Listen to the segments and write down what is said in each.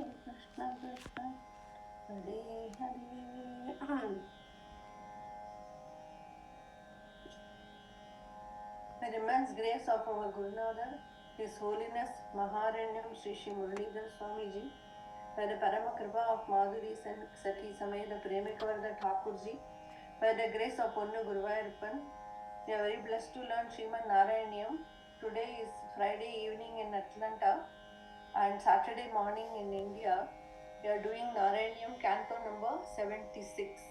Krishna Krishna Hare Hare. By the immense grace of our Gurunada, His Holiness Maharanyam Shri Shri Muralidhar Swamiji, by the Parama Kripa of Madhuri Sati Sameda Premikavarda Thakurji, by the grace of Ponnu Guruvayurappan, we are very blessed to learn Srimad Narayanam. Today is Friday evening in Atlanta and Saturday morning in India. We are doing Narayanam canto number 76.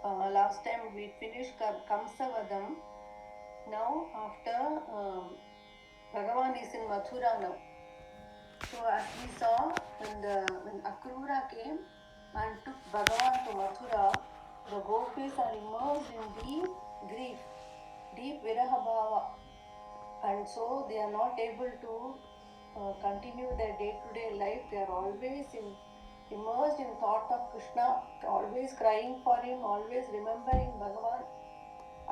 Last time we finished Kamsavadam. Now after Bhagavan is in Mathura now. So as we saw, when Akrura came and took Bhagavan to Mathura, the gopis are immersed in deep grief, deep viraha-bhava, and so they are not able to continue their day-to-day life. They are always immersed in thought of Krishna, always crying for him, always remembering Bhagavan,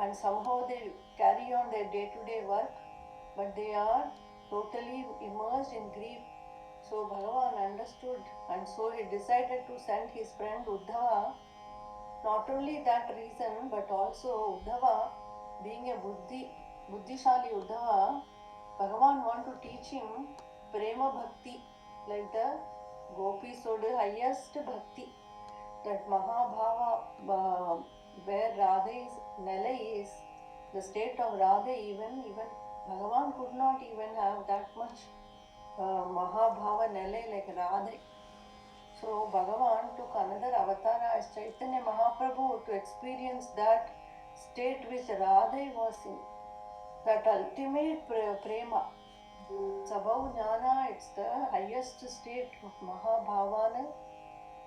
and somehow they carry on their day-to-day work, but they are totally immersed in grief. So Bhagavan understood, and so he decided to send his friend Uddhava. Not only that reason, but also Uddhava, being a buddhishali Uddhava, Bhagavan want to teach him prema bhakti, like the gopis showed highest bhakti, that Mahabhava, where Radha's Nala is, the state of Radha, even Bhagavan could not even have that much Mahabhava Nala like Radha. So Bhagavan took another avatar as Chaitanya Mahaprabhu to experience that state which Radha was in, that ultimate prema. It's above jnana, it's the highest state of Mahabhavana.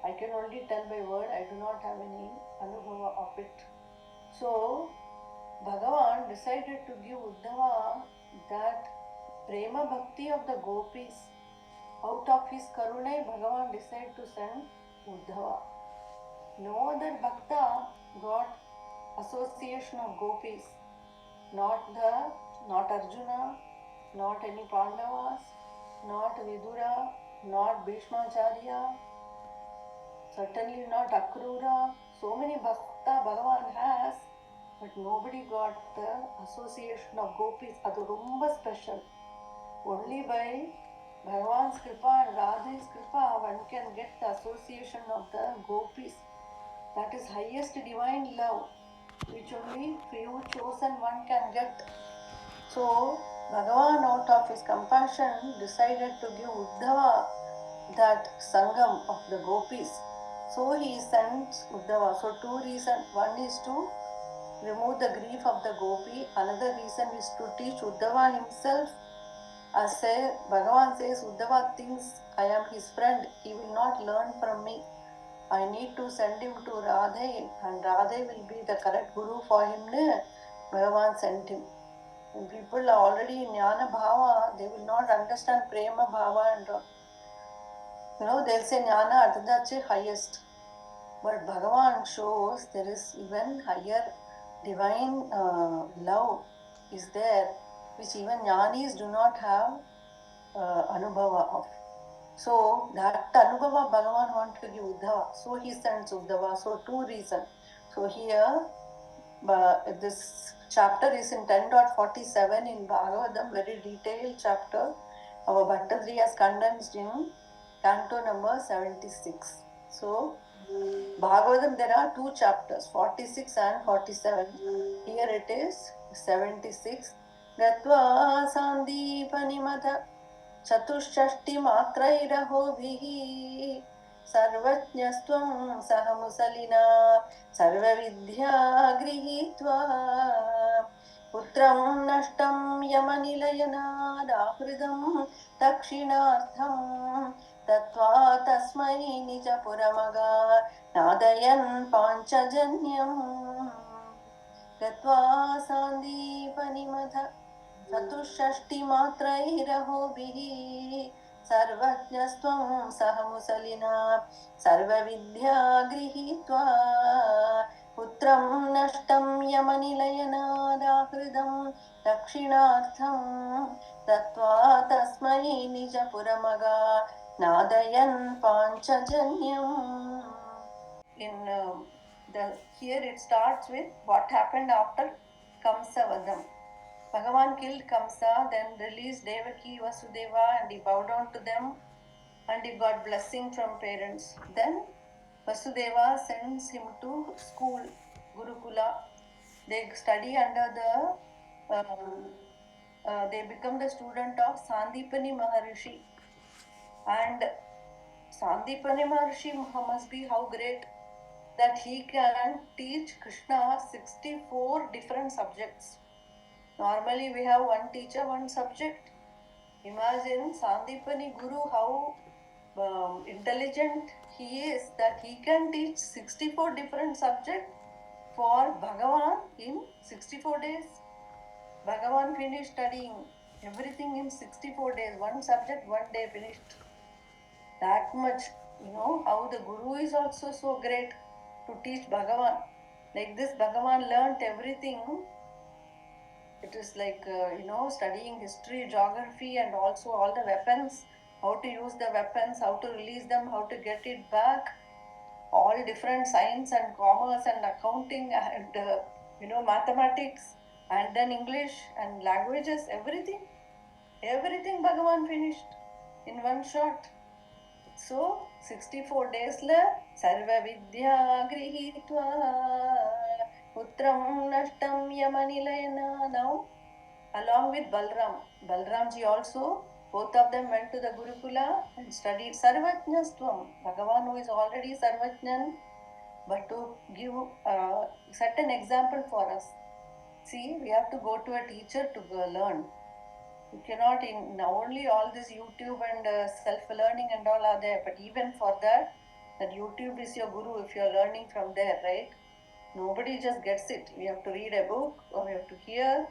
I can only tell by word, I do not have any anubhava of it. So Bhagavan decided to give Uddhava that prema bhakti of the gopis. Out of his karuna, Bhagavan decided to send Uddhava. No other bhakta got association of gopis. Not Arjuna, not any Pandavas, not Vidura, not Bhishmacharya, certainly not Akrura. So many bhakta Bhagavan has, but nobody got the association of gopis. Adu romba special. Only by Bhagavan's kripa and Radha's kripa one can get the association of the gopis. That is highest divine love, which only few chosen one can get. So Bhagavan, out of his compassion, decided to give Uddhava that sangam of the gopis. So he sent Uddhava. So two reasons. One is to remove the grief of the gopi. Another reason is to teach Uddhava himself. As Bhagavan says, Uddhava thinks I am his friend. He will not learn from me. I need to send him to Radha, and Radha will be the correct guru for him. Bhagavan sent him. When people are already in jnana bhava, they will not understand prema bhava and all. They'll say jnana adhyache highest. But Bhagavan shows there is even higher divine love is there, which even jnanis do not have anubhava of. So that anubhava Bhagavan wanted to give Uddhava. So he sends Uddhava. So two reasons. So here this chapter is in 10.47 in Bhagavatham, very detailed chapter. Our Bhattadri has condensed in canto number 76. So Bhagavatham, there are two chapters, 46 and 47. Here it is 76. gatvā sāndipanimatha chatuṣṣaṣṭi mātrairahObhiḥ sarvajnastvaṁ sahamusalina sarvavidhya grihitva putram nashtam yamanilayana dāhridam dakshinārtham tatvā tasmai nijapuramaga nādayan pañcajanyam gatvā sāndipanimatha chatuṣṣaṣṭi mātrairahObhiḥ sarvajnastvaṁ sahamusalina sarvavidhya grihitva पुत्रं नष्टं यमनिलयनादाहृदं दक्षिणार्थं दत्त्वा तस्मै निजपुरमगा नादयन् पाञ्चजन्यम्. Here it starts with what happened after Kamsa Vadam. Bhagavan killed Kamsa, then released Devaki, Vasudeva, and he bowed down to them and he got blessing from parents. Then Vasudeva sends him to school, Gurukula. They study under they become the student of Sāndipanimatha. And Sāndipanimatha must be how great that he can teach Krishna 64 different subjects. Normally we have one teacher, one subject. Imagine Sandipani Guru, how intelligent he is, that he can teach 64 different subjects for Bhagavan in 64 days. Bhagavan finished studying everything in 64 days. One subject, one day finished. That much, how the Guru is also so great to teach Bhagavan. Like this, Bhagavan learnt everything. It is like, studying history, geography, and also all the weapons, how to use the weapons, how to release them, how to get it back, all different science and commerce and accounting and, mathematics, and then English and languages, everything Bhagavan finished in one shot. So, 64 days la sarva vidya grihitva putram nashtam yamanilayana. Now, along with Balramji also, both of them went to the Gurukula and studied sarvajnastvaṁ. Bhagavan, who is already sarvajnan, but to give a certain example for us. See, we have to go to a teacher to learn. You cannot, now only all this YouTube and self-learning and all are there, but even for that YouTube is your guru if you are learning from there, right? Nobody just gets it. We have to read a book or we have to hear,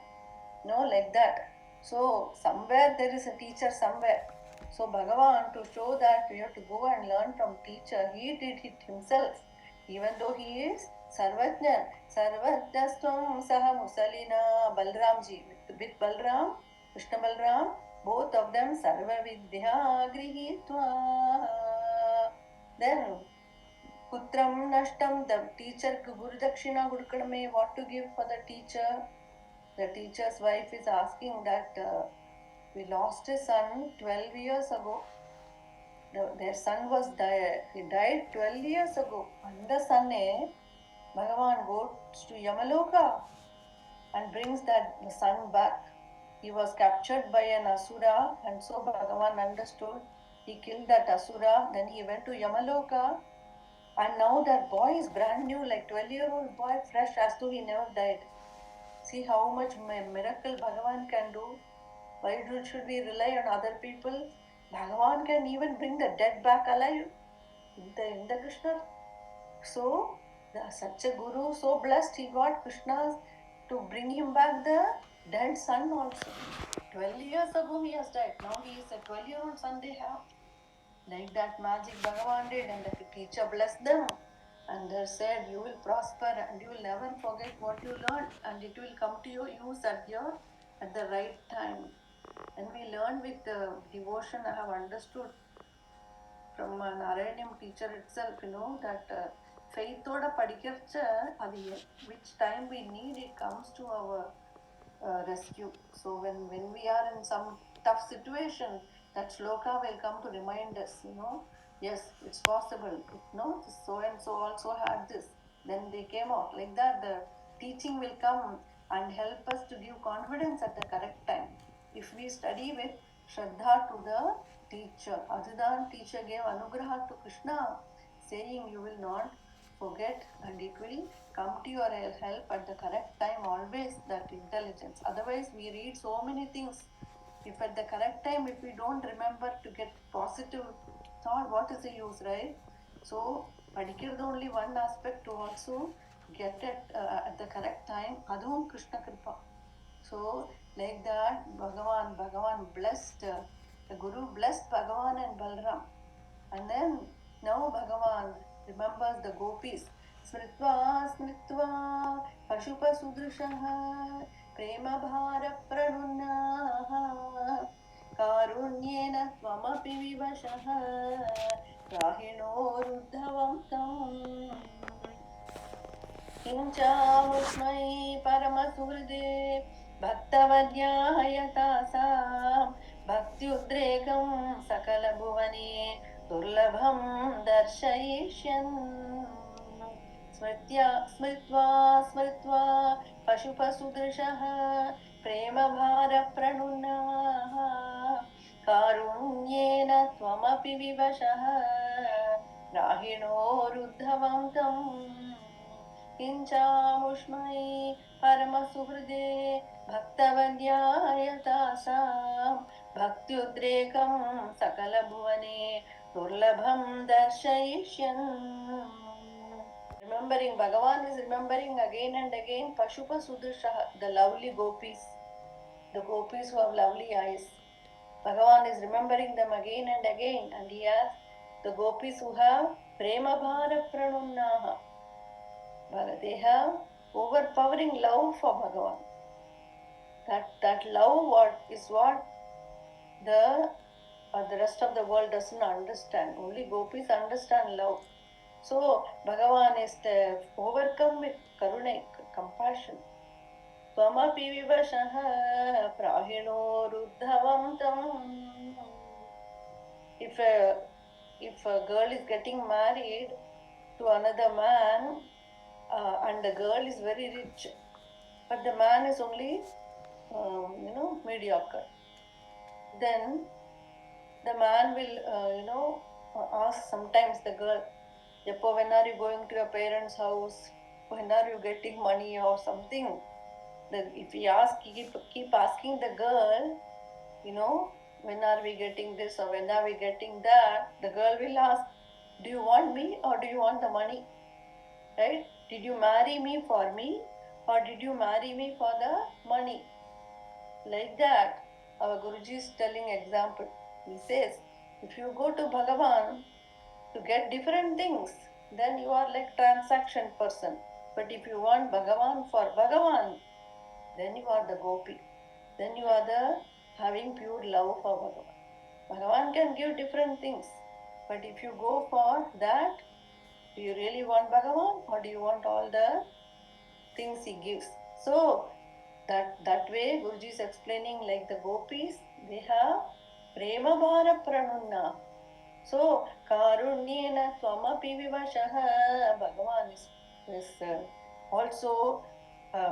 like that. So somewhere there is a teacher somewhere. So Bhagavan, to show that we have to go and learn from teacher, he did it himself, even though he is Sarvajnan. Sarvajnastvaṁ saha musalina. Balramji, with Balram, Krishna Balram, both of them sarva vidya grihitva. Then putram nashtam, the teacher Guru Dakshina Gurukadame, what to give for the teacher? The teacher's wife is asking that we lost a son 12 years ago. Their son was he died 12 years ago. And the son, Bhagavan goes to Yamaloka and brings the son back. He was captured by an asura, and so Bhagavan understood. He killed that asura, then he went to Yamaloka, and now that boy is brand new, like 12-year-old boy, fresh as though he never died. See how much miracle Bhagavan can do. Why should we rely on other people? Bhagavan can even bring the dead back alive in the Krishna. So, such a guru, so blessed, he got Krishna to bring him back the dead son also. 12 years ago he has died. Now he is a 12-year-old son they have. Like that magic Bhagavan did, and the teacher blessed them. And they said, you will prosper and you will never forget what you learned, and it will come to your use at the right time. And we learn with devotion. I have understood from a Narayanam teacher itself, that faith oda padikircha, which time we need, it comes to our rescue. So when we are in some tough situation, that shloka will come to remind us, yes, it's possible. So and so also had this. Then they came out. Like that, the teaching will come and help us to give confidence at the correct time. If we study with Shraddha to the teacher, Adhidan teacher gave anugraha to Krishna, saying you will not forget and it will come to your help at the correct time, always that intelligence. Otherwise, we read so many things. If at the correct time, if we don't remember to get positive thought, what is the use, right? So, padikiradu only one aspect, to also get it at the correct time. Adhum Krishna Kripa. So, like that, Bhagavan blessed, the Guru blessed Bhagavan and Balram. And then, now Bhagavan remembers the gopis. स्मृत्वा स्मृत्वा पशुपसुदृशः प्रेमभारप्रणुन्नाः कारुण्येन त्वमपि विवशः राहिणोरुद्धवं तम् किञ्चामुष्मै परमसुहृदे भक्तवद्याः यतासां भक्त्युद्रेकं सकलभुवने दुर्लभं दर्शयिष्यन् स्मृत्वा स्मृत्वा पशुपसुदृशः प्रेमभारप्रणुन्नाः कारुण्येन त्वमपि विवशः राहिणोरुद्धवं तम् किञ्चामुष्मै परमसुहृदे भक्तवद्याः यतासां भक्त्युद्रेकं सकलभुवने दुर्लभं दर्शयिष्यन्. Remembering, Bhagavan is remembering again and again Pashupa Sudrisha, the lovely gopis, the gopis who have lovely eyes. Bhagavan is remembering them again and again, and he has the gopis who have Prema Bhara Pranunnaha. They have overpowering love for Bhagavan. That love is what the rest of the world doesn't understand. Only gopis understand love. So Bhagavan is overcome with karuna, compassion. Tvamapi vivashaha prahino ruddhavam tam. If a girl is getting married to another man, and the girl is very rich, but the man is only mediocre, then the man will ask sometimes the girl, when are you going to your parents' house? When are you getting money or something? If he keep asking the girl, when are we getting this or when are we getting that, the girl will ask, do you want me or do you want the money? Right? Did you marry me for me or did you marry me for the money? Like that, our Guruji is telling example. He says, if you go to Bhagavan to get different things, then you are like transaction person. But if you want Bhagavan for Bhagavan, then you are the gopi. Then you are the having pure love for Bhagavan. Bhagavan can give different things. But if you go for that, do you really want Bhagavan or do you want all the things he gives? So that way Guruji is explaining, like the gopis, they have prema bhara pranunna. So karunyena tvamapi vivashaha. Bhagavan is also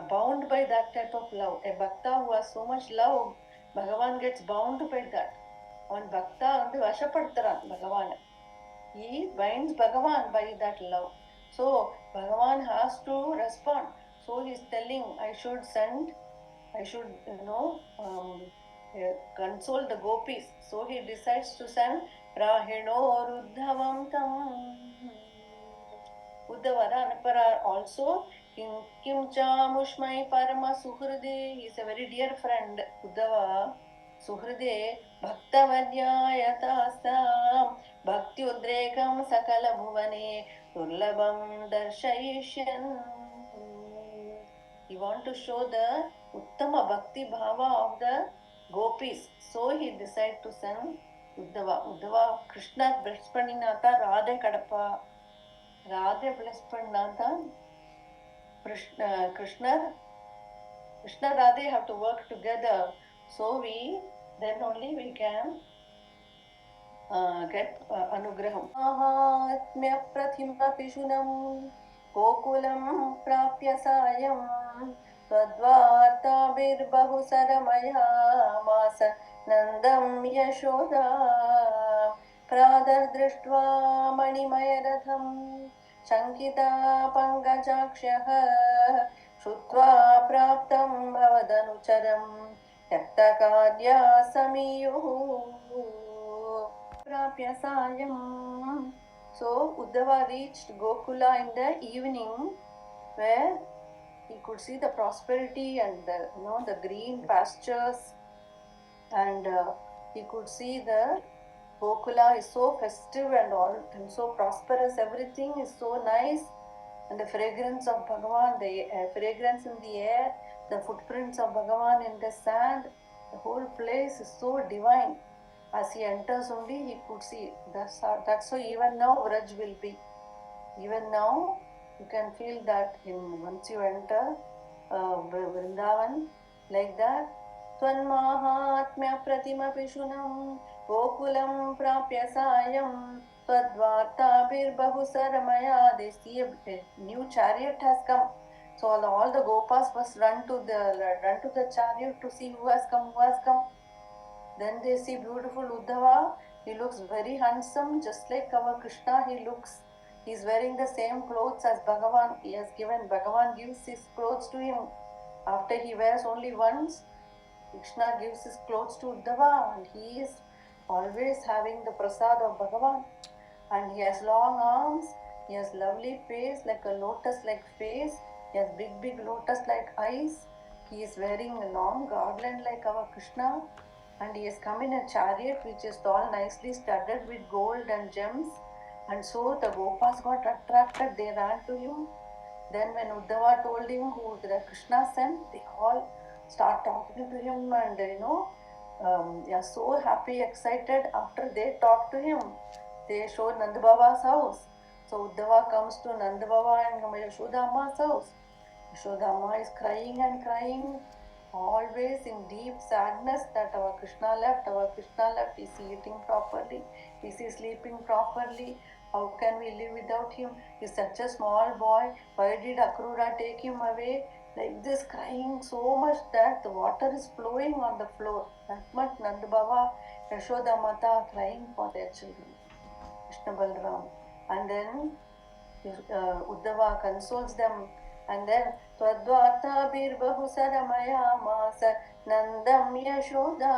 bound by that type of love. A bhakta who has so much love, Bhagavan gets bound by that. On bhakta vashapadtaran Bhagavan. He binds Bhagavan by that love. So Bhagavan has to respond. So he is telling, I should console the gopis. So he decides to send Rahino Ruddhavam Tam. Uddhava also Kimcha Mushmai Parama Suhride. He is a very dear friend. Uddhava Suhride Bhaktavadyayataasam Bhaktyudrekam Sakala Bhuvane Durlabam Darshayishyan. He wants to show the Uttama Bhakti Bhava of the gopis. So he decided to send Uddhava. Uddhava Krishna Brahmaṇata Radhe Kadapa. Radhe Brahmaṇata Krishna Radhe have to work together. So then only we can get anugraham. Mahatmya prathima pishunam gokulam prapya sayam tadvartabir bahusaramaya masa nandam yashoda pradar drishtva manimayaratham shankita pangajakshaha shutva praptam bhavadanucharam yaktakarya samiyuhu prapya sayam. So Uddhava reached Gokula in the evening, where he could see the prosperity and the green pastures, and he could see the Gokula is so festive and all and so prosperous. Everything is so nice. and the fragrance of Bhagavan, the fragrance in the air, the footprints of Bhagavan in the sand, the whole place is so divine. As he enters only, he could see. That's how even now Vraj will be. Even now, you can feel that once you enter Vrindavan, like that. Tvanmahatmya pratima pishunam gokulam prapya sayam tadvartabhir bahusaramaya. They see a new chariot has come. So all the gopas must run to the chariot to see who has come. Then they see beautiful Uddhava. He looks very handsome, just like our Krishna. He's wearing the same clothes as Bhagavan. Bhagavan gives his clothes to him. After he wears only once, Krishna gives his clothes to Uddhava, and he is always having the prasad of Bhagavan. And he has long arms, he has lovely face, like a lotus-like face, he has big lotus-like eyes. He is wearing a long garland like our Krishna, and he has come in a chariot which is all nicely studded with gold and gems. And so the gopas got attracted, they ran to him. Then when Uddhava told him who the Krishna sent, they all start talking to him, and they are so happy, excited. After they talk to him, they show Nanda Baba's house. So Uddhava comes to Nanda Baba and Yashoda Amma's house. Yashoda Amma is crying and crying, always in deep sadness that our Krishna left. Is he eating properly? Is he sleeping properly? How can we live without him? He's such a small boy. Why did Akrura take him away? Like this, crying so much that the water is flowing on the floor. That much Nanda Baba, Yashoda Mata crying for their children, Krishna Balram. And then Uddhava consoles them. And then Twadvartabhir bahusaramaya nandam yashoda.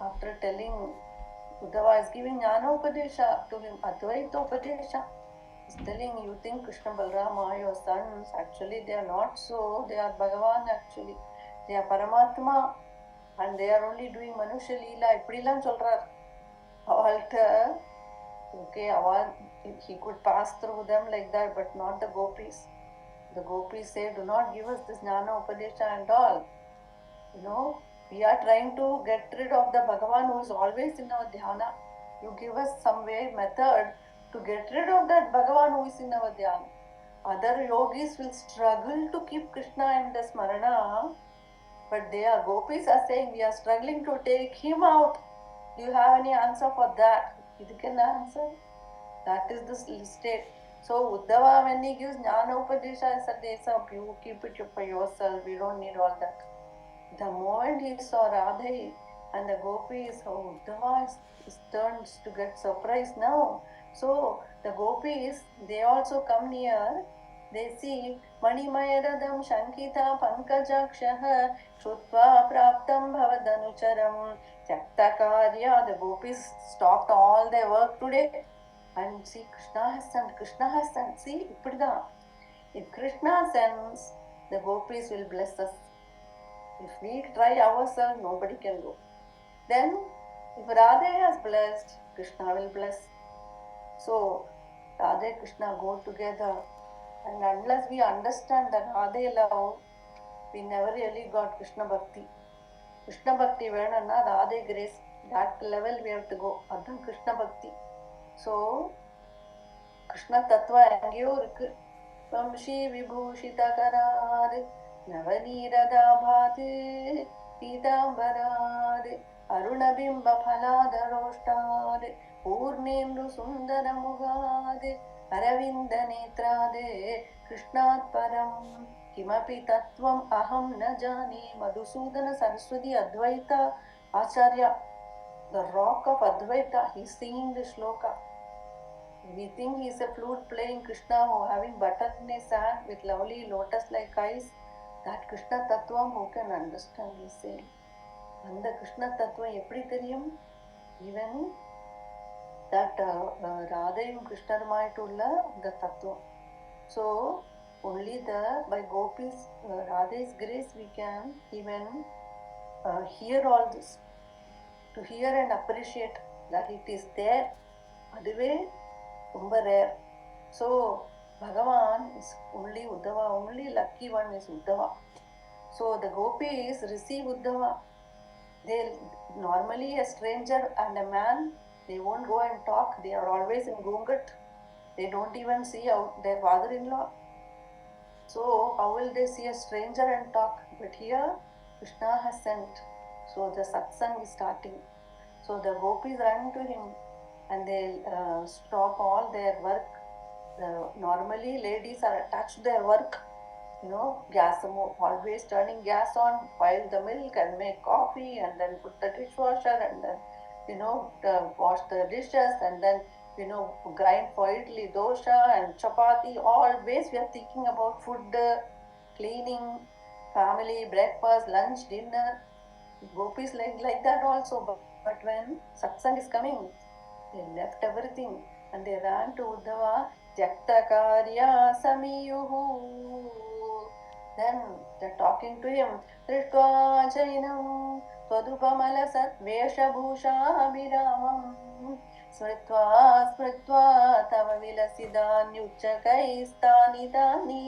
After telling, Uddhava is giving jnanopadesha to him, advaitopadesha. He's telling, you think Krishna Balram are your sons. Actually, they are not so. They are Bhagavan actually. They are Paramatma. And they are only doing Manusha Leela. Ipdilam solrar. Avalta. Okay, he could pass through them like that, but not the gopis. The gopis say, do not give us this jnana upadesha and all. We are trying to get rid of the Bhagavan who is always in our dhyana. You give us some way, method to get rid of that Bhagavan who is in our dhyana. Other yogis will struggle to keep Krishna in the smarana, but gopis are saying, we are struggling to take him out. Do you have any answer for that? You can answer. That is the state. So Uddhava, when he gives jnana upadesha, he says, you keep it for yourself. We don't need all that. The moment he saw Radhe and the gopis, Uddhava turns to get surprised now. So the gopis, they also come near. They see Manimayaradam Shankita Pankajakshah Shrutva Praptam Bhavadanucharam Tyaktakarya. The gopis stopped all their work today and see Krishna has sent. See, if Krishna sends, the gopis will bless us. If we try ourselves, nobody can go. Then, if Radhe has blessed, Krishna will bless. So, Radhe Krishna go together. And unless we understand that Radhe love, we never really got Krishna Bhakti. Krishna Bhakti venana Radhe grace. That level we have to go. Adhan Krishna Bhakti. So, Krishna Tattva angeyo irukku. Vamshi Vibhushita Karad Navaneeradabhad Pitambarad Arunabimba Phaladharoštad Purnendu Sundaramugad Aravinda Netrade Krishnat Param Kimapi Tattvam Aham Na Jani. Madhusudana Saraswati Advaita Acharya, the rock of Advaita, he is singing this shloka. We think he is a flute playing Krishna who having butter in his hand with lovely lotus-like eyes. That Krishna Tattvam who can understand, he said. And the Krishna Tattvam eppadi theriyum? Even that Radhayum Krishnarmayitulla the Tattvam. So, only by Gopis, Radha's grace, we can even hear all this. To hear and appreciate that it is there, aduve ரொம்ப rare. So Bhagavan is only Uddhava, only lucky one is Uddhava. So the gopis receive Uddhava. They normally a stranger and a man, they won't go and talk. They are always in Gungat. They don't even see out their father-in-law. So how will they see a stranger and talk? But here Krishna has sent. So the satsang is starting. So the gopis run to him and they stop all their work. Normally ladies are attached to their work. Gas, always turning gas on, boil the milk and make coffee and then put the dishwasher and then, wash the dishes and then, grind for idli, dosha and chapati. Always we are thinking about food, cleaning, family, breakfast, lunch, dinner. Gopis like that also. But when satsang is coming, they left everything and they ran to Uddhava. Jakta-karya samiyuhu. Then they're talking to him. Drishtva jainam tvadupamalasa-veshabhusha-abhiramam smritva tava vilasidanyuchakaistani-tani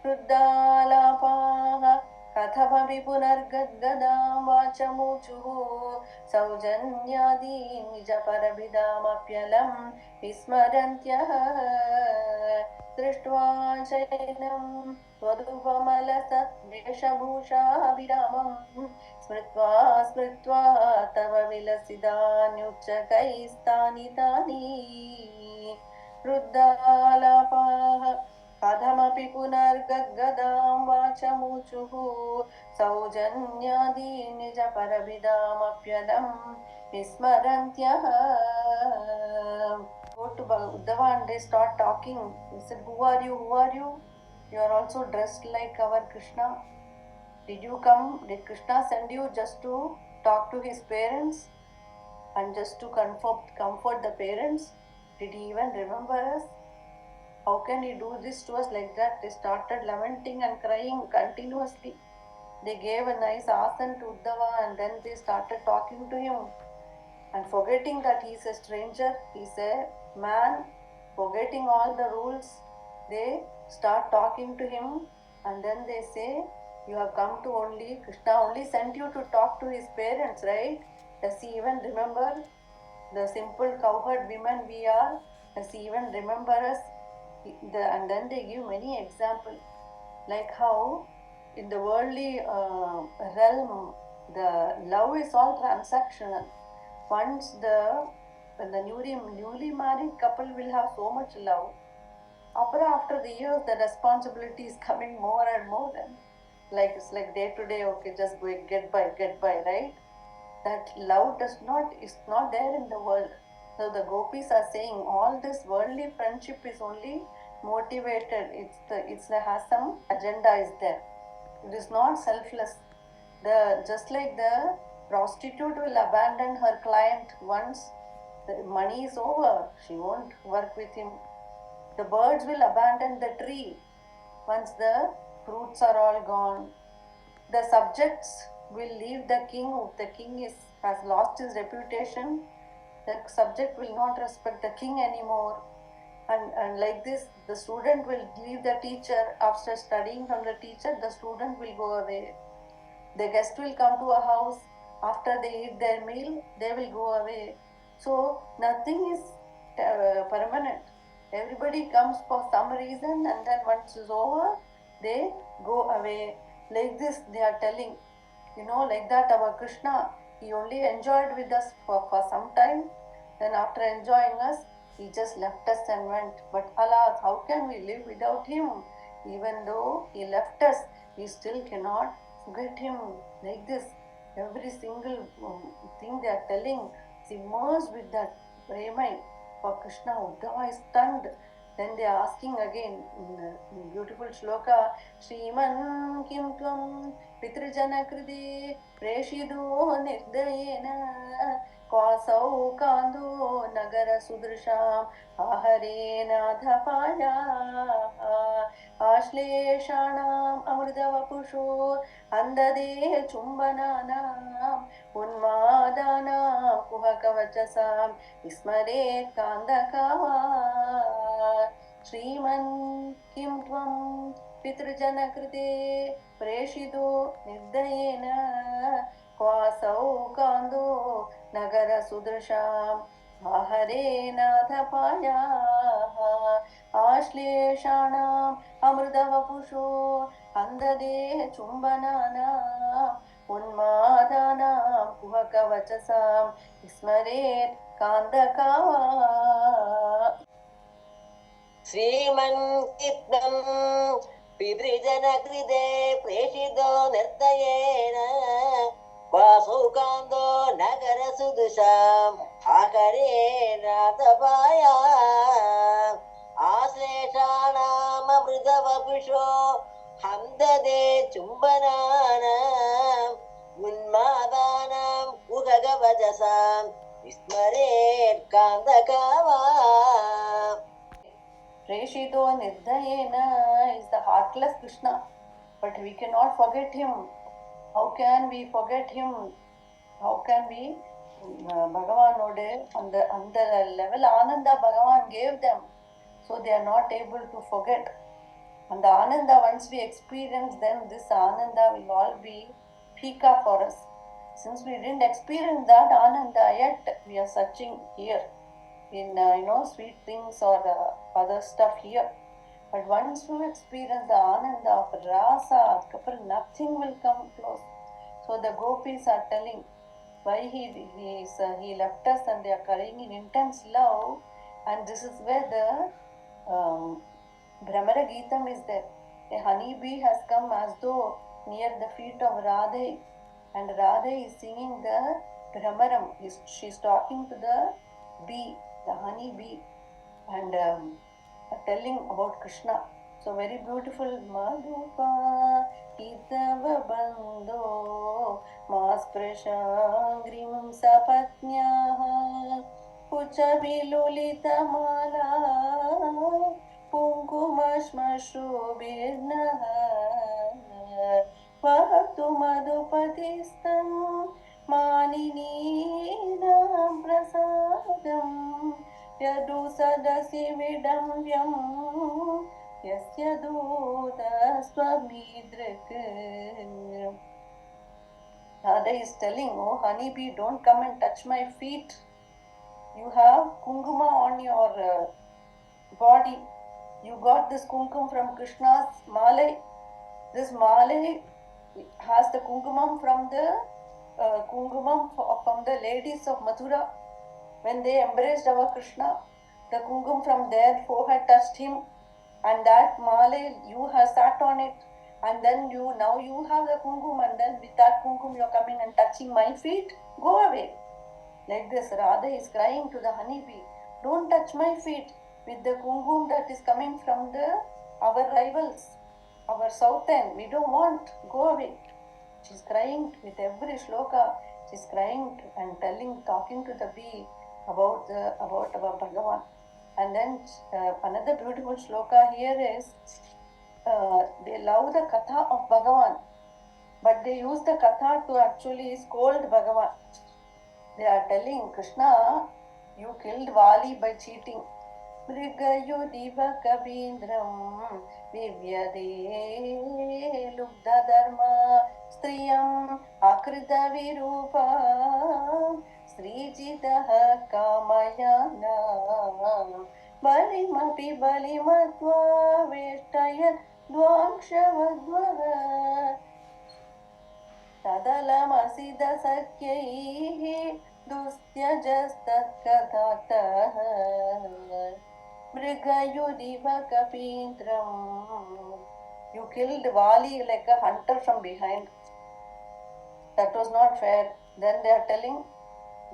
rūḍha-bhāvāḥ kathamapi punargadgadam vāchamuchuhu saujanyādīn nijaparabhidāmapyalam vismarantyah दृष्ट्वा चैनं त्वदुपमलसद्वेषभूषाभिरामं स्मृत्वा तव विलसिदान्युच्चकैस्तानि तानि रुद्धालापाः कथमपि पुनर्गद्गदां वाचमुचुः सौजन्यादीन् निजपरभिदामप्यलं विस्मरन्त्यः. Go to Uddhava and they start talking. He said, who are you? Who are you? You are also dressed like our Krishna. Did you come? Did Krishna send you just to talk to his parents and just to comfort the parents? Did he even remember us? How can he do this to us like that? They started lamenting and crying continuously. They gave a nice asana to Uddhava and then they started talking to him. And forgetting that he is a stranger, he is a man, forgetting all the rules, they start talking to him and then they say, you have come to only, Krishna only sent you to talk to his parents, right? Does he even remember the simple cowherd women we are? Does he even remember us? And then they give many examples, like how in the worldly realm, the love is all transactional. Once when the newly married couple will have so much love, after the years the responsibility is coming more and more, and it's like day to day, okay, just go get by, right? That love is not there in the world. So the gopis are saying all this worldly friendship is only motivated. It has some agenda is there. It is not selfless. Just like the prostitute will abandon her client once the money is over, she won't work with him. The birds will abandon the tree once the fruits are all gone. The subjects will leave the king. If the king has lost his reputation, the subject will not respect the king anymore. And like this, the student will leave the teacher. After studying from the teacher, the student will go away. The guest will come to a house. After they eat their meal, they will go away. So nothing is permanent. Everybody comes for some reason and then once it's over, they go away. Like this they are telling, like that our Krishna, he only enjoyed with us for some time. Then after enjoying us, he just left us and went. But alas, how can we live without him? Even though he left us, we still cannot forget him. Like this, every single thing they are telling is immersed with that prema for Krishna. Uddhava is stunned. Then they are asking again in beautiful shloka, Shriman kim tvam pitrijana kriti preshido nirdayena Kausau kando nagara sudrisham aharena dhapaya ashleshanam amridavapusho andade chumbananam unmadana kuhakavachasam ismare kandakava. Shriman kim tvam pitrjana krite preshido nirdayena kvasau kando nagara sudrasham ahare nathapaya आश्लेषाणाम् अमृतवपुषो अन्धदेह चुम्बनानाम् उन्मादानाम् कुहकवचसाम् स्मरेत् कान्दकावा श्रीमन्कित्तम् पितृजनकृते प्रेषितो निर्दयेन वासुकान्दो नगरसुदृशाम् आकरेणातपाया आश्लेषाणाममृतवपुषो हन्तदे चुम्बनानाम् उन्मादानाम् कुहकवचसाम् विस्मरेत् कान्दकावा. Preshito Nirdayena is the heartless Krishna, but we cannot forget him. How can we forget him? How can we? Bhagavan on the level Ananda Bhagavan gave them, so they are not able to forget. And the Ananda, once we experience, then this Ananda will all be Phika for us. Since we didn't experience that Ananda yet, we are searching here in sweet things or other stuff here. But once you experience the Ananda of Rasa, nothing will come close. So the gopis are telling why he left us, and they are carrying in intense love. And this is where the Brahmana Geetam is there. A honeybee has come as though near the feet of Radhe, and Radhe is singing the Brahmaram. She's talking to the bee, the honey bee, and telling about Krishna. So very beautiful. Madhupa Uddhava bandho masprashangrim sapatnyaha pucha vilulita mala punkumashmashrubirnaha vahatu madhupatistam manininam prasadam yadu sadasi vidamvyam yasya rūḍha-bhāvāḥ. Radha is telling, oh honeybee, don't come and touch my feet. You have kunguma on your body. You got this kumkum from Krishna's malai. This malai has the kungumam from the ladies of Mathura. When they embraced our Krishna, the kungum from their forehead touched him, and that malai, you have sat on it, and then now you have the kungum, and then with that kungum you are coming and touching my feet. Go away. Like this, Radha is crying to the honeybee, don't touch my feet with the kungum that is coming from our rivals, our south end. We don't want. Go away. She's crying with every shloka. She's crying and talking to the bee about our Bhagavan. And then another beautiful shloka here is they love the katha of Bhagavan, but they use the katha to actually scold Bhagavan. They are telling Krishna, you killed Vali by cheating. Mrigayo-diva kabindram vivyade lubdha-dharma striyam akrita virupa srijitaha kamayana balimapi balimatva veshtayat vāñchanti tadalamasiddha sakyaihi dustyajastat-kathatah mrigayo-diva kapindram. You killed Vali like a hunter from behind. That was not fair. Then they are telling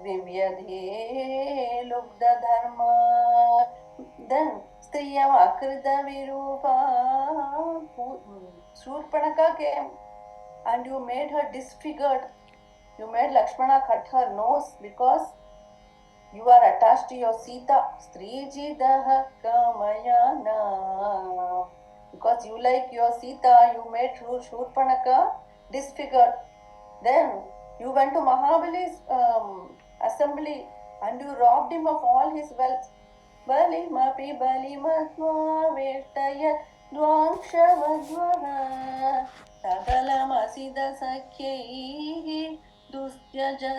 Vivyadhe lubdha-dharma. Then Striyam akrita virupa. Shurpanaka came and you made her disfigured. You made Lakshmana cut her nose because you are attached to your Sita. Srijidaha kamayana. Because you like your Sita, you made Shurpanaka disfigured. Then you went to Mahabali's assembly and you robbed him of all his wealth. बलिमपि बलिमत्वावेष्टयत् द्वांशवध्वः सकलमसिदसख्यैः दुस्त्यजस्तत्कदातः.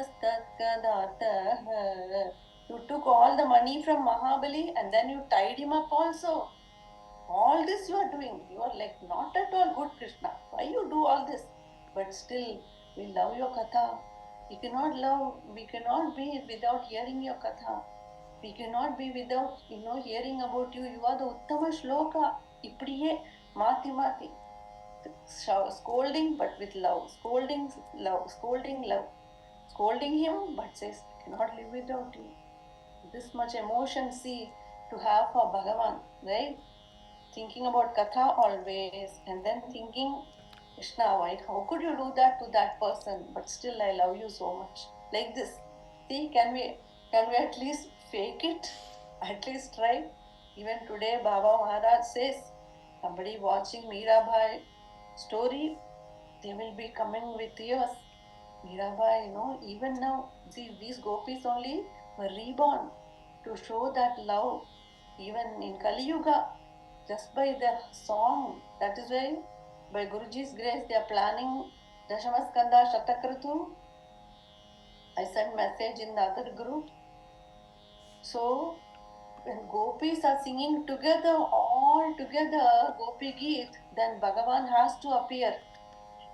You took all the money from Mahabali and then you tied him up also. All this you are doing. You are like not at all good Krishna. Why you do all this? But still, we love your katha. We cannot be without hearing your katha. We cannot be without, hearing about you. You are the Uttama Shloka. Ipdiye, mati mati. Scolding but with love. Scolding love. Scolding love. Scolding him but says, I cannot live without you. This much emotion, see, to have for Bhagavan, right? Thinking about Katha always, and then thinking, Krishna, why, how could you do that to that person? But still, I love you so much. Like this. See, can we at least fake it? At least try. Even today, Baba Maharaj says, somebody watching Mirabai story, they will be coming with tears. Mirabai, even now, see, these gopis only were reborn to show that love. Even in Kali Yuga, just by the song. That is why, by Guruji's grace, they are planning Dashamaskanda Shatakratu. I sent message in the other group. So, when gopis are singing together, all together, Gopi Geet, then Bhagavan has to appear.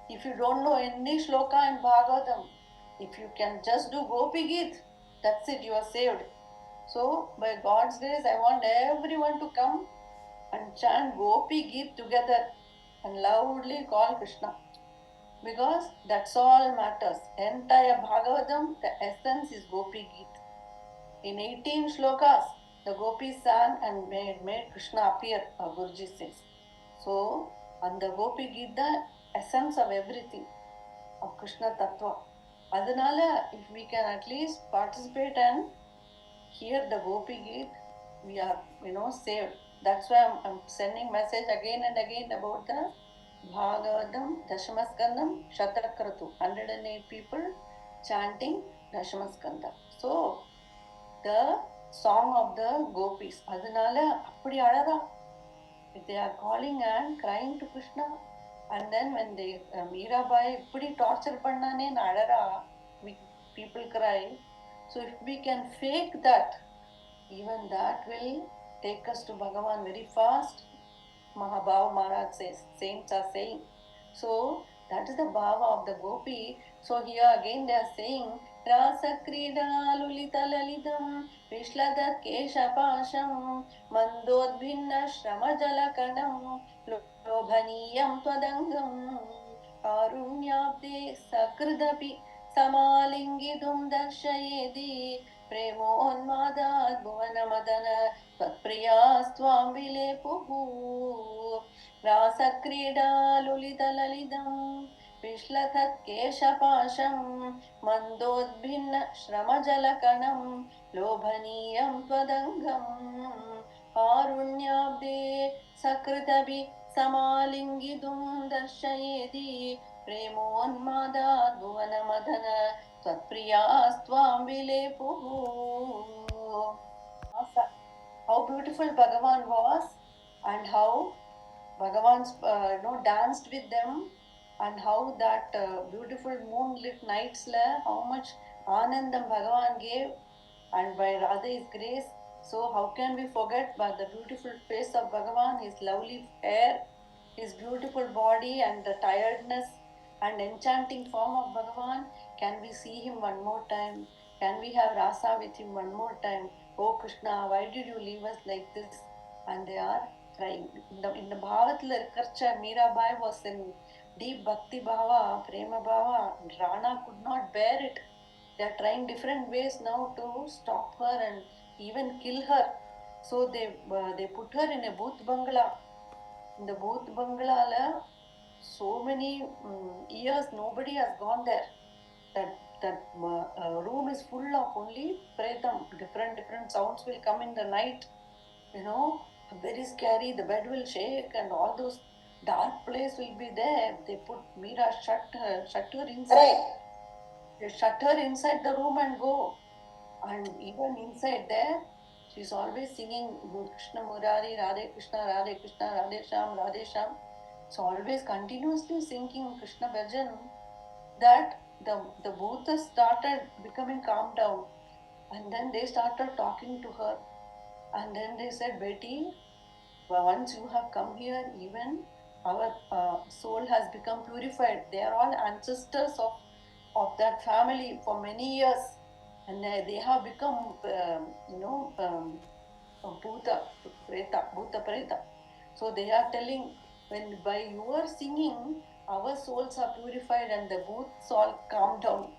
If you don't know any shloka in Bhagavatham, if you can just do Gopi Geet, that's it, you are saved. So, by God's grace, I want everyone to come and chant Gopi Geet together and loudly call Krishna. Because that's all matters. Entire Bhagavatam, the essence is Gopi Geet. In 18 shlokas, the gopis sang and made Krishna appear, Guruji says. So, on the Gopi Geet, the essence of everything, of Krishna Tattva. Adanala, if we can at least participate and hear the Gopi Geet, we are, saved. That's why I'm sending message again and again about the Bhagavatam Dashamaskandam Shatakratu. 108 people chanting Dashamaskanda. So, the song of the gopis. Adanala appadi alada. They are calling and crying to Krishna. And then when they Mirabai appadi torture pannane alada, people cry. So if we can fake that, even that will take us to Bhagavan very fast. Mahabhava Maharaj says, saints are saying. So that is the bhava of the gopi. So here again they are saying, Rasa krida lulita lalidam Vishladhat keshapasham Mandodbhinna shrama jalakanam Lobhaniyam twadangam Karunyabde sakridapi Samalingidum darshayedi Premonmadat bhuvanamādana Tvatpriyāstvaṁ vilepuhu Rāsakrīdā lulidalalidaṁ Vishlathat keshapāṣam Mandodbhinna shramajalakanam Lobhaniyam twadangam Karunyabde sakritabi Samalingidum darshayedi Premonmadat bhuvanamādana Tvatpriyāstvaṁ vilepuhu. How beautiful Bhagavan was, and how Bhagavan danced with them, and how that beautiful moonlit nights, how much Anandam Bhagavan gave, and by Radha's grace. So how can we forget but the beautiful face of Bhagavan, his lovely hair, his beautiful body, and the tiredness and enchanting form of Bhagavan? Can we see him one more time? Can we have rasa with him one more time? Oh Krishna, why did you leave us like this? And they are crying. In the Bhavathil Irkarcha, Mirabai was in deep bhakti bhava, prema bhava. Rana could not bear it. They are trying different ways now to stop her and even kill her. So they put her in a booth bangla. In the booth bangla, so many years nobody has gone there. That room is full of only pretam. Different sounds will come in the night. Very scary. The bed will shake and all those dark place will be there. They put Meera, shut her inside. They shut her inside the room and go. And even inside there, She's always singing Krishna Murari, Radhe Krishna, Radhe Krishna, Radhe Shyam, Radhe Shyam. So always continuously singing Krishna Bhajan, that the bhutas started becoming calmed down. And then they started talking to her. And then they said, Betty, once you have come here, even our soul has become purified. They are all ancestors of that family for many years. And they have become, bhuta preta. So they are telling, when by your singing, our souls are purified and the bhuts all calmed down.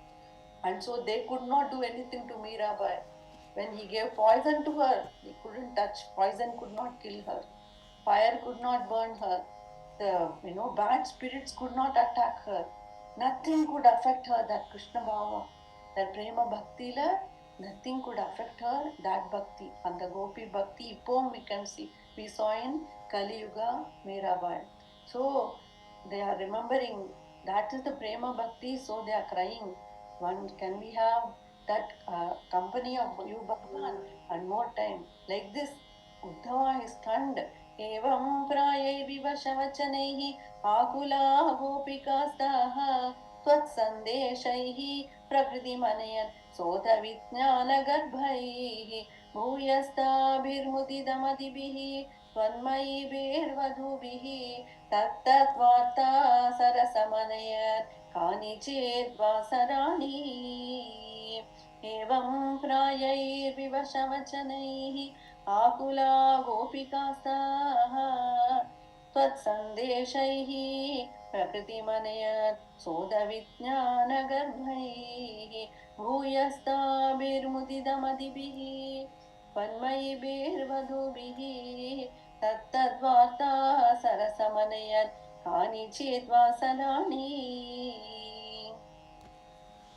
And so they could not do anything to Mirabai. When he gave poison to her, he couldn't touch. Poison could not kill her. Fire could not burn her. The bad spirits could not attack her. Nothing could affect her. That Krishna Bhava, that Prema Bhakti la, nothing could affect her. That Bhakti and the Gopi Bhakti, Ipom we can see. We saw in Kali Yuga Mirabai. So they are remembering that is the Prema Bhakti. So they are crying. Can we have that company of you, Bhagavan, and more time? Like this, Uddhava is stunned. Evam prayairbhivashavacanaihi akula gopikas त्वत्सन्देशैः प्रकृतिमनयन् सोतविज्ञानगर्भैः भूयस्ताभिर्मुदितमतिभिः त्वन्मयीभिर्वधूभिः तत्तद्वार्ता सरसमनयत् कानिचित् वासराणि एवं प्रायैर्विवशवचनैः आकुला गोपिकास्ताः त्वत्सन्देशैः प्रकृतिमनयत् सोदविज्ञानगर्भैः भूयस्ताभिर्मुदितमतिभिः त्वन्मयीभिर्वधूभिः तत्तद्वार्ता सरसमनयत् कानिचित् वासनानि.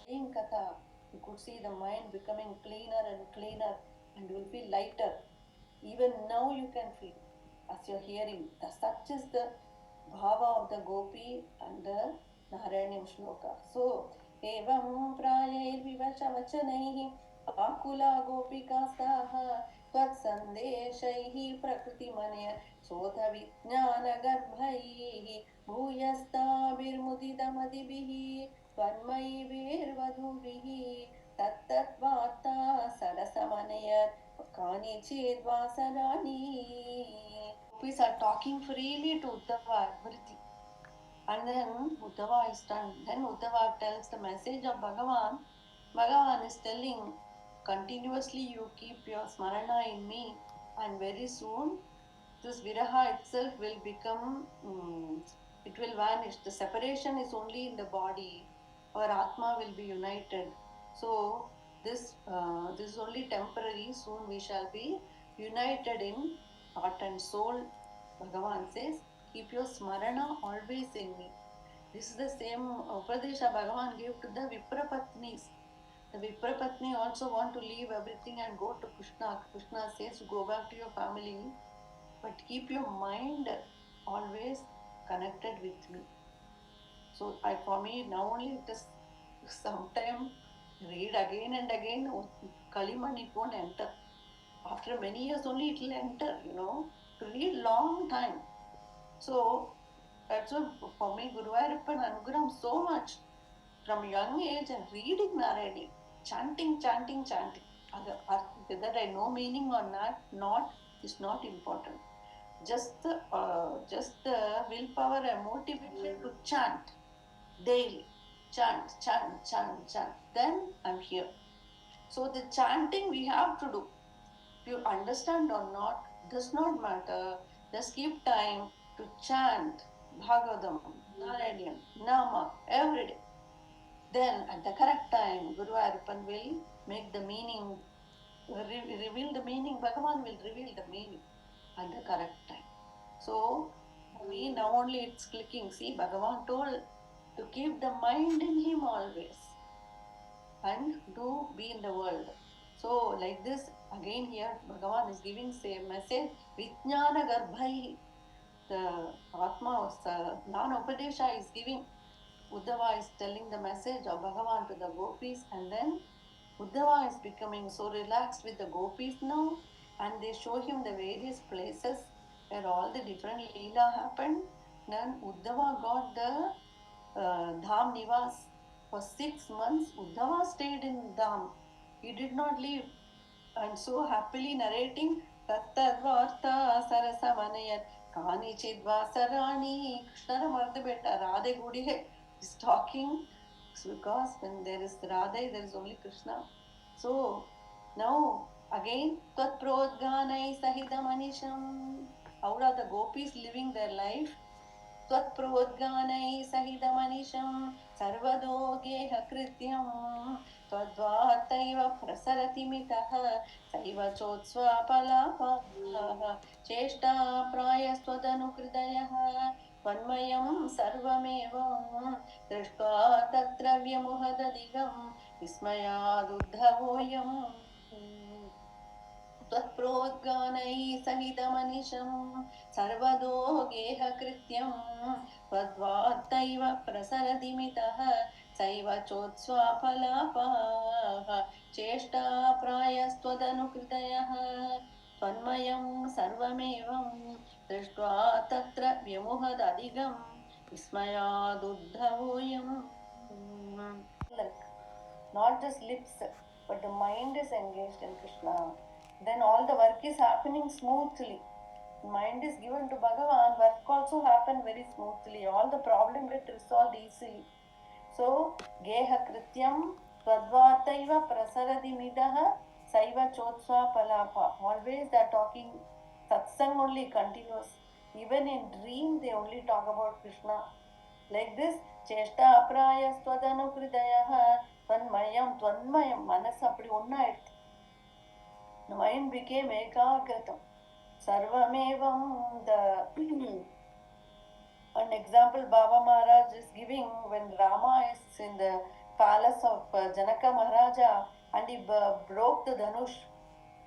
In Katha, you could see the mind becoming cleaner and cleaner, and you will feel lighter. Even now you can feel as you're hearing. Such is the bhava of the gopi and the Narayanian shloka. So, evam prayairvivashavachanaihi akula gopikastaha त्वत्सन्देशैः प्रकृतिमनय सोऽधविज्ञानगर्भैः भूयस्ताभिर्मुदितमतिभिः त्वन्मयीभिर्वधूभिः तत्तद्वार्ता सरसमनयत् कानिचित् वासनानि. Gopis are talking freely to Uddhava, everything. And then Uddhava is done. Then Uddhava tells the message of Bhagavan. Bhagavan is telling, continuously you keep your smarana in me, and very soon this viraha itself will become, it will vanish. The separation is only in the body. Our Atma will be united. So this is only temporary. Soon we shall be united in heart and soul. Bhagavan says, keep your smarana always in me. This is the same Upadesha Bhagavan gave to the Viprapatnis. The Viprapatni also want to leave everything and go to Krishna. Krishna says, go back to your family, but keep your mind always connected with me. So for me, now only it is sometime read again and again, Kaliman it won't enter. After many years only it will enter, to read long time. So that's why for me, Guru Ayappan Anugraham so much from young age and reading Narayani, chanting. Whether I know meaning or not is not important. Just the willpower and motivation to chant daily. Chant. Then I'm here. So the chanting we have to do. If you understand or not, does not matter. Just keep time to chant Bhagavatham, Narayanian, Nama, every day. Then at the correct time, Guru Ayappan will make the meaning, reveal the meaning. Bhagavan will reveal the meaning at the correct time. So, for me now only it's clicking. See, Bhagavan told to keep the mind in him always and do be in the world. So, like this, again here, Bhagavan is giving same message, Vijnana Garbhai. The Atma, Jnana Upadesha is giving. Uddhava is telling the message of Bhagavan to the gopis, and then Uddhava is becoming so relaxed with the gopis now. and they show him the various places where all the different leela happened. Then Uddhava got the Dham Nivas. For 6 months, Uddhava stayed in Dham. He did not leave. And so happily narrating Tattadvartha Sarasamanayat Kanichid Vasarani Krishnara Mardabeta Radhe Gudihe is talking because when there is Radhe, there is only Krishna. So now again Tat Prodganai Sahidamanisham. How are the gopis living their life? त्वत्प्रोद्गानैः सहितमनिशं सर्वदो गेहकृत्यं त्वद्वार्तैव प्रसरति मितः सैव चोत्स्वापलापः चेष्टा प्रायस्त्वदनुहृदयः त्वन्मयं सर्वमेवं दृष्ट्वा तत्र व्यमुहदधिगं विस्मयादुद्धवोऽयम् त्वत्प्रोद्गानैः सहितमनिशं सर्वदो गेहकृत्यं त्वद्वार्तैव प्रसरति मितः सैव चोत्स्वापलापाः चेष्टा प्रायस्त्वदनुहृदयः त्वन्मयं सर्वमेवं दृष्ट्वा तत्र व्यमुहदधिगं विस्मयादुद्धवोऽयम्. Not just lips, but the mind is engaged in Krishna. Then all the work is happening smoothly. Mind is given to Bhagavan, work also happen very smoothly. All the problem get resolved easily. So, Geha Krityam Tadvataiva Prasaradi Midaha Saiva Chotsva Palapa. Always they are talking, satsang only continuous. Even in dream they only talk about Krishna. Like this, Cheshta Apraya Swadanu Kridayaha Tvanmayam Manas appadi onnayittu. The mind became ekagratam. Sarvamevam, an example Baba Maharaj is giving when Rama is in the palace of Janaka Maharaja and he broke the Dhanush.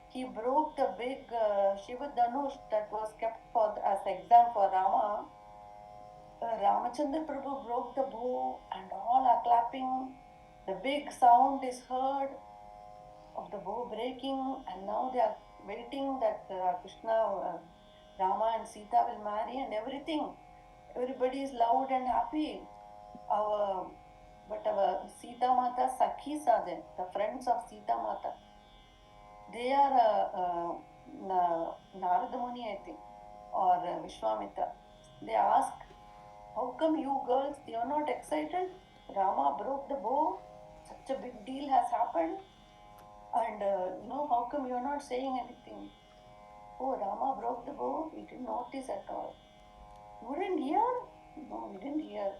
He broke the big Shiva Dhanush that was kept as exam for Rama. Ramachandra Prabhu broke the bow and all are clapping. The big sound is heard of the bow breaking, and now they are waiting that Krishna, Rama and Sita will marry and everything. Everybody is loud and happy. But our Sita Mata Sakhis are there, the friends of Sita Mata. They are Narada Muni, I think, or Vishwamitra. They ask, how come you girls, you are not excited? Rama broke the bow, such a big deal has happened. And how come you are not saying anything? Oh, Rama broke the bow, we didn't notice at all. You didn't hear? No, we didn't hear.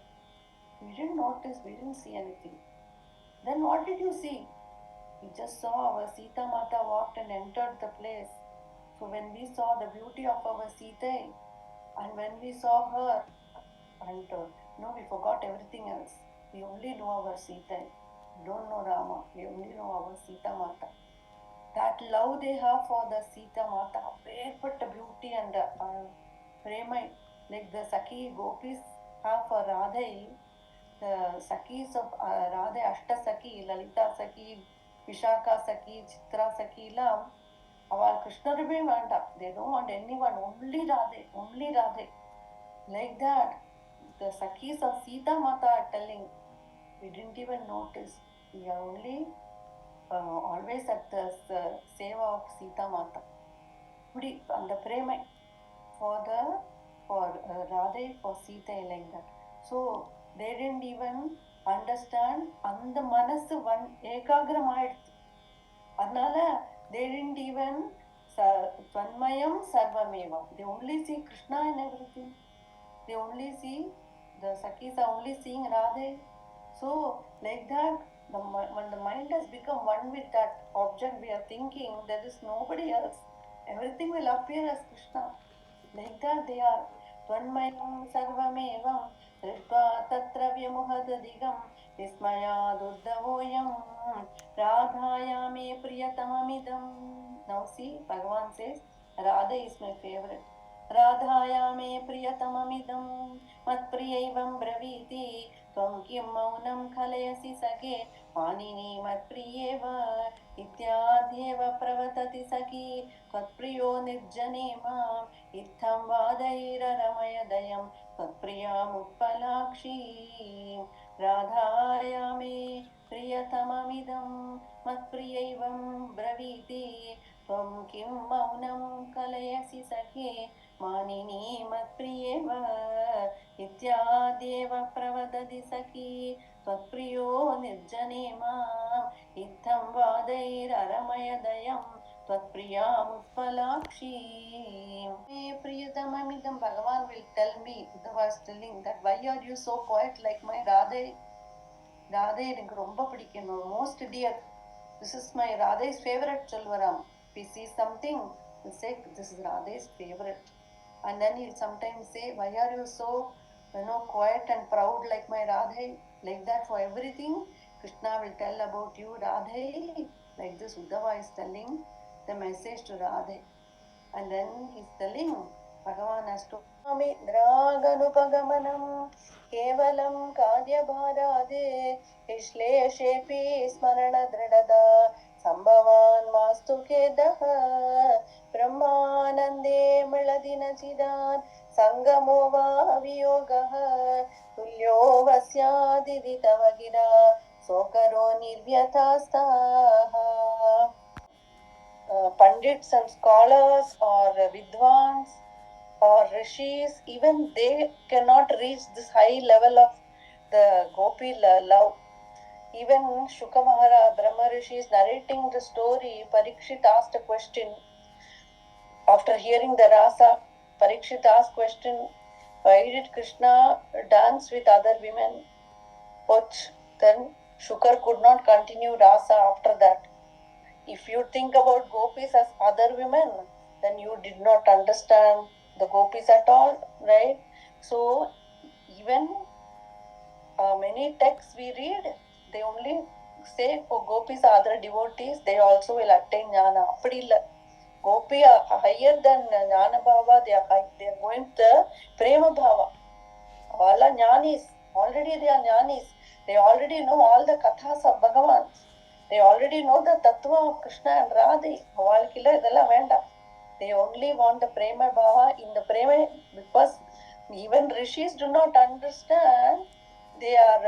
We didn't notice, we didn't see anything. Then what did you see? We just saw our Sita Mata walked and entered the place. So when we saw the beauty of our Sita, and when we saw her, and we forgot everything else. We only know our Sita. We don't know Rama. We only know our Sita Mata. That love they have for the Sita Mata, but the beauty and prema, like the Sakhi Gopis have for Radha, the Sakhis of Radha, Ashta Sakhi, Lalita Sakhi, Vishaka Sakhi, Chitra Sakhi, Lam, our Krishna Rubhi Vanda. They don't want anyone, only Radha, only Radha. Like that, the Sakhis of Sita Mata are telling, we didn't even notice. We are only always at the seva of Sita Mata. And the prema for Radha, for Sita, like that. So they didn't even understand. And the manasu one ekagram aayiduthu. Adnala they didn't even Tvanmayam Sarvameva. They only see Krishna and everything. They only see, the Sakhis are only seeing Radha. So, like that, when the mind has become one with that object we are thinking, there is nobody else. Everything will appear as Krishna. Like that they are. Tvanmayam sarvamevam drishtva tatra vyamuhadadigam vismayaduddhavoyam radhayame priyatamamidam. Now see, Bhagavan says, Radha is my favorite. Radhaya me priyatamamidam matpriyaivam braviti त्वं किं मौनं कलयसि सखे मानिनी मत्प्रियेव इत्याद्येव प्रवदति सखी त्वत्प्रियो निर्जने माम् इत्थं वादैररमयदयं त्वत्प्रियामुत्पलाक्षीं राधाया मे प्रियतममिदं मत्प्रियैवं ब्रवीति त्वं किं मौनं कलयसि सखे मानिनी मत्प्रियेव इत्याद्येव प्रवदति सखी त्वत्प्रियो निर्जने माम् इत्थं वादैररमयदयं त्वत्प्रियामुत्पलाक्षीं मे प्रियतममिदं. Bhagavan will tell me, Uddhava is telling that why are you so quiet like my Radhe? Radhe எனக்கு ரொம்ப பிடிக்கும், most dear. This is my Radhe's favorite Chalvaram. If he sees something, he'll say this is Radhe's favorite. And then he'll sometimes say, why are you so quiet and proud like my Radhe? Like that for everything Krishna will tell about you, Radhe. Like this Uddhava is telling the message to Radhe. And then he's telling, Bhagavan has to Ami Draganupagamam Kevalam Kadyabharade Vishleshepi Smarana Dridada Sambhavan Mastu Kedaha Brahmanande Maladina Chidan Sangamo Viyogaha Tulyo Vasyadiditavagira Sokaro Nirvyatastaha. Pandits and scholars or vidwans or rishis, even they cannot reach this high level of the gopi love. Even Shuka Mahara, Brahma Rishi is narrating the story. Parikshit asked a question after hearing the rasa. Parikshit asked question, why did Krishna dance with other women? But then Shukar could not continue rasa after that. If you think about gopis as other women, then you did not understand the gopis at all, right? So even many texts we read, they only say, oh, gopis are other devotees, they also will attain jnana. Gopi are higher than jnana bhava, they are going to prema bhava. All are jnanis, already they are jnanis. They already know all the kathas of Bhagavan. They already know the tattva of Krishna and Radhe. They only want the prema bhava in the prema, because even rishis do not understand. They are,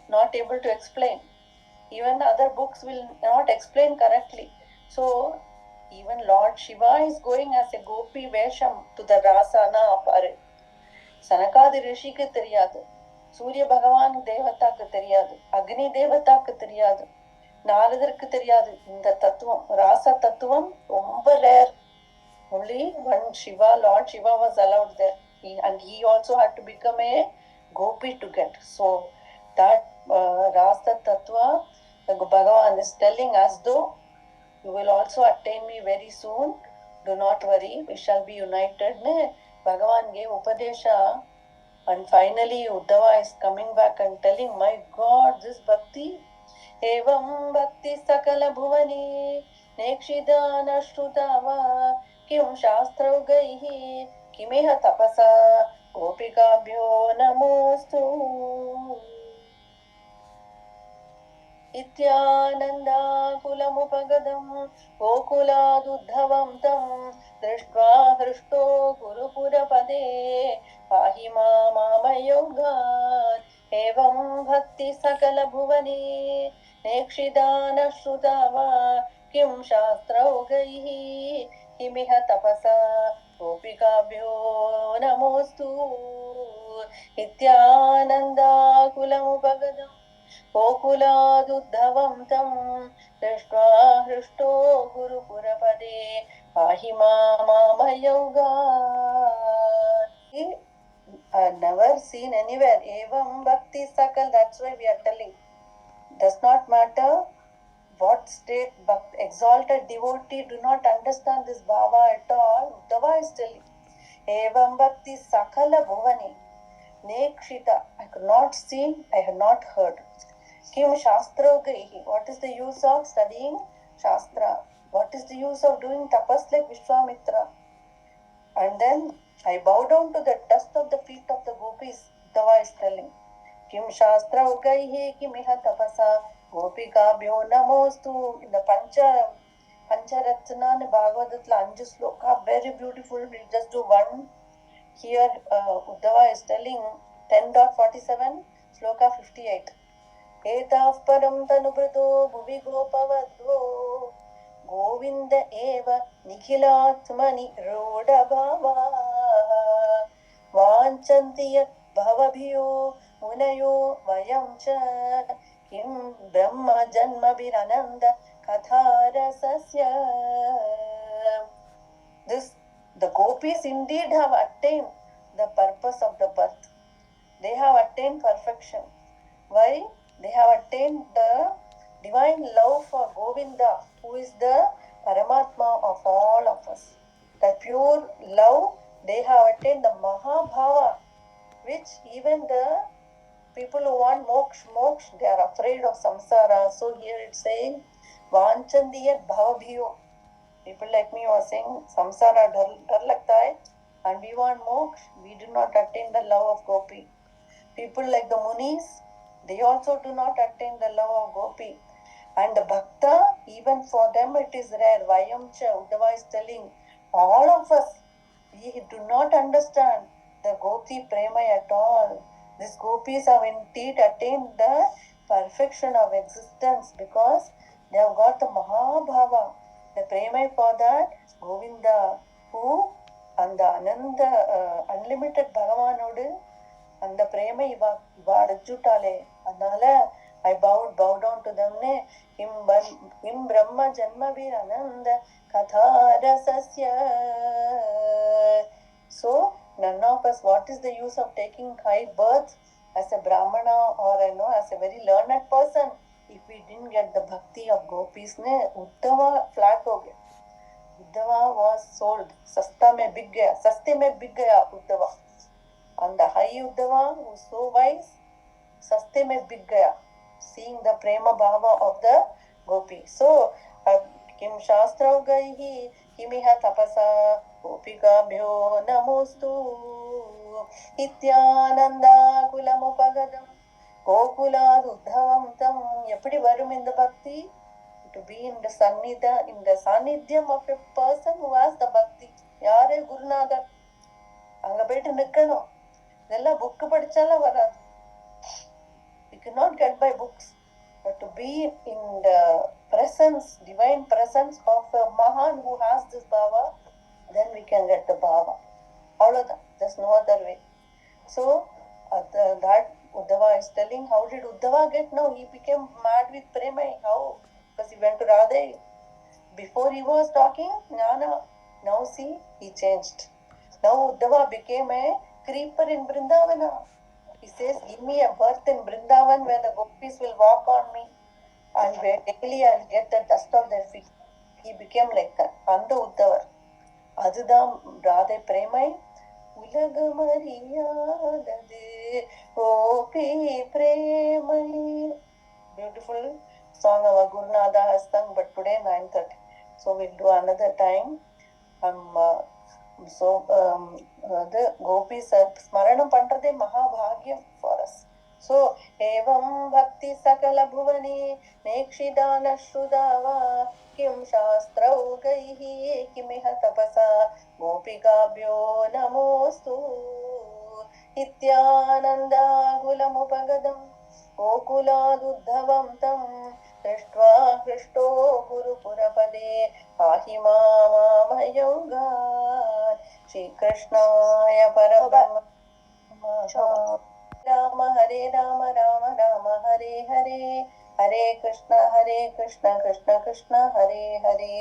not able to explain. Even other books will not explain correctly. So, even Lord Shiva is going as a gopi vesham to the rasana of Arit. Sanakadi Rishikku theriyadu. Surya Bhagavan Devatakku theriyadu. Agni Devatakku theriyadu. நாரதருக்கு தெரியாது இந்த தத்துவம், ராச தத்துவம் ரொம்ப rare. Only one Shiva, Lord Shiva was allowed there, and he also had to become a gopi to get. So that rasa tattva, Bhagavan is telling us, though you will also attain me very soon, do not worry, we shall be united. Bhagavan gave upadesha, and finally Uddhava is coming back and telling, my God, this bhakti एवं भक्ति सकल भुवने नेक्षिदान श्रुतावा किं शास्त्रौघैः किमिह तपसा गोपिकाभ्यो नमोऽस्तु इत्यानन्दाकुलमुपगतं गोकुलादुद्धवं तं दृष्ट्वा हृष्टो गुरुपुरपदे पाहि मामयोगात् एवं भक्ति सकल भुवने नेक्षिदान श्रुतावा किं शास्त्रौघैः किमिह तपसा गोपिकाभ्यो नमोऽस्तु इत्यानन्दाकुलमुपगतं गोकुलादुद्धवं तं दृष्ट्वा हृष्टो गुरुपुरपदे पाहि मामयोगात्. Never seen anywhere. Evam bhakti sakal. That's why we are telling. Does not matter what state, but exalted devotee do not understand this bhava at all. Uddhava is telling. Evam bhakti sakala bhuvani. Nekshita. I could not see, I have not heard. Kim shastra gaihi. What is the use of studying shastra? What is the use of doing tapas like Vishwamitra? And then I bow down to the dust of the feet of the gopis, Uddhava is telling. Kim shastraughaihi kimiha tapasa gopikabhyo namostu. In the Pancharatna in Bhagavatham, 5 sloka, very beautiful. We'll just do one. Here Uddhava is telling 10.47, sloka 58. etāḥ paraṁ tanu-bhṛto bhuvi gopa-vadhvo Govinda eva nikhilātmani rūḍha-bhāvāḥ vāñchanti bhava-bhiyo munayo vayaṁ kim brahma-janmabhir ananta-kathā-rasasya. The gopis indeed have attained the purpose of the birth. They have attained perfection. Why? They have attained the divine love for Govinda, who is the Paramatma of all of us. That pure love, they have attained the Mahabhava, which even the people who want moksha, they are afraid of samsara. So here it's saying, vāñchanti bhava-bhiyo. People like me were saying, samsara dar lagta hai, and we want moksha, we do not attain the love of gopi. People like the munis, they also do not attain the love of gopi. And the bhakta, even for them it is rare. Vayaṁ. Uddhava is telling, all of us, we do not understand the gopi prema at all. These gopis have indeed attained the perfection of existence because they have got the Mahabhava, the prema for that Govinda, who and the unlimited Bhagavanodu and the prema iva adjutale. Adnala I bowed down to them. Kim brahma-janmabhir ananta-kathā-rasasya. So none of us, what is the use of taking high birth as a brahmana or as a very learned person if we didn't get the bhakti of gopis? Uddhava flat ho gaya. Uddhava was sold. Saste mein bik gaya Uddhava. And the high Uddhava, who is so wise, saste mein bik gaya, seeing the prema bhava of the gopi. So, kim shastraughaihi kimiha tapasa gopikabhyo namostu ityananda kulamupagadam gokulad uddhavam tam. Eppadi varum in the bhakti? To be in the sanidhyam of a person who has the bhakti. Yare Gurunadar. Anga poitu nikkanum. Idella book padichala varadu. We cannot get by books. But to be in the presence, divine presence of a Mahan who has this bhava, then we can get the bhava. Avladhan. There's no other way. So, that Uddhava is telling, how did Uddhava get now? He became mad with prema. How? Because he went to Radhe. Before he was talking, Jnana. Now see, he changed. Now Uddhava became a creeper in Vrindavana. He says, give me a birth in Vrindavan where the gopis will walk on me and where daily I'll get the dust of their feet. He became like that. And the Uddhava. Adudam Radhe Premai. Ulagamariyaadade Gopi Premai. Beautiful song our Gurunada has sung, but today 9:30. So we'll do another time. The gopis smaranam pandrathe mahabhagyam for us. So evam bhakti sakala bhuvani nekshidana shrudava kim shastraughaihi kimiha tapasa gopikabhyo namostu ityananda gulamupagadam gokulad uddhavam tam दृष्ट्वा हृष्टो गुरुपुरपदे पाहि मामभयङ्गात् श्रीकृष्णाय परब्रह्म राम हरे राम राम राम हरे हरे हरे कृष्ण कृष्ण कृष्ण हरे हरे.